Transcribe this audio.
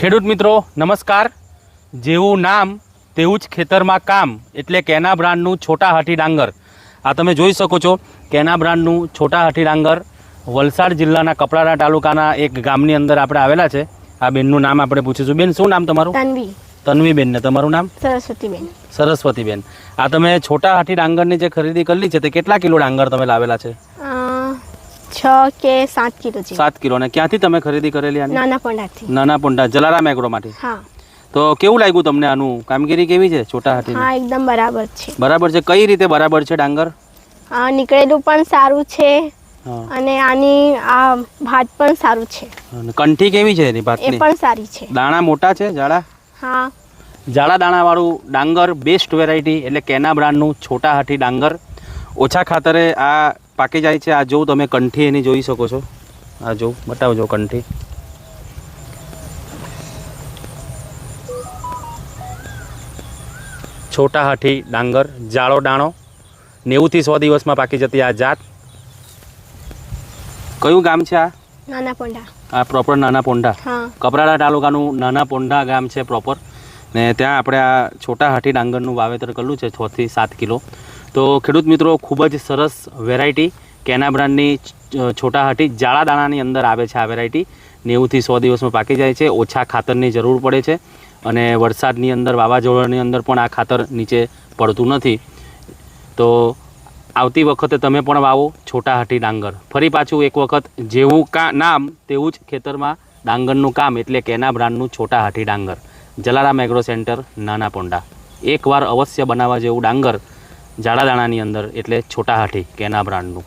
ખેડૂત મિત્રો નમસ્કાર। જેવું નામ તેવું જ ખેતરમાં કામ એટલે કેના બ્રાન્ડનું છોટા હાથી ડાંગર। આ તમે જોઈ શકો છો કેના બ્રાન્ડનું છોટા હાથી ડાંગર વલસાડ જિલ્લાના કપરાડા તાલુકાના એક ગામની અંદર આપણે આવેલા છે। આ બેનનું નામ આપણે પૂછીશું। બેન શું નામ તમારું? તન્વી। તન્વીબેન ને તમારું નામ? સરસ્વતીબેન। સરસ્વતીબેન। આ તમે છોટા હાથી ડાંગરની જે ખરીદી કરેલી છે તે કેટલા કિલો ડાંગર તમે લાવેલા છે? 6 કે 7 કિલો છે। 7 કિલો। ને ક્યાંથી તમે ખરીદી કરેલી આની? નાના પોંડાથી। નાના પોંડા જલારામ એગ્રોમાંથી। હા। તો કેવું લાગ્યું તમને આનું? કામગીરી કેવી છે છોટા હાથી? હા એકદમ બરાબર છે। બરાબર છે। કઈ રીતે બરાબર છે ડાંગર? નીકળેલું પણ સારું છે હા। અને આની આ ભાત પણ સારું છે। અને કંઠી કેવી છે એની એ ભાતની? પણ સારી છે। દાણા મોટા છે જાડા? હા। જાડા દાણાવાળું ડાંગર બેસ્ટ વેરાયટી એટલે કેના બ્રાન્ડનું છોટા હાથી ડાંગર ઓછા ખાતરે આ પાકી જાય છે। આ જોઉં તમે કંઠી એની જોઈ શકો છો। આ જોઉં બતાવજો કંઠી। છોટા હાથી ડાંગર જાડો દાણો 90 થી 100 દિવસમાં પાકી જતી આ જાત। કયું ગામ છે આ? નાના પોંડા। આ પ્રોપર નાના પોંડા હા। કપરાડા તાલુકાનું નાના પોંડા ગામ છે પ્રોપર। ને ત્યાં આપણે આ છોટા હાથી ડાંગરનું વાવેતર કરેલું છે 6 થી 7 કિલો। તો ખેડૂત મિત્રો ખૂબ જ સરસ વેરાયટી કેના બ્રાન્ડની છોટા હાથી જાડા દાણાની અંદર આવે છે। આ વેરાયટી 90 થી 100 દિવસમાં પાકી જાય છે। ઓછા ખાતરની જરૂર પડે છે અને વરસાદની અંદર વાવાઝોડાની અંદર પણ આ ખાતર નીચે પડતું નથી। તો આવતી વખતે તમે પણ વાવો છોટા હાથી ડાંગર। ફરી પાછું એક વખત જેવું નામ તેવું જ ખેતરમાં ડાંગરનું કામ એટલે કેના બ્રાન્ડનું છોટા હાથી ડાંગર જલારામ એગ્રો સેન્ટર નાના પોંડા। એકવાર અવશ્ય બનાવવા જેવું ડાંગર જાડા દાણાની અંદર એટલે છોટા હાથી કેના બ્રાન્ડનું।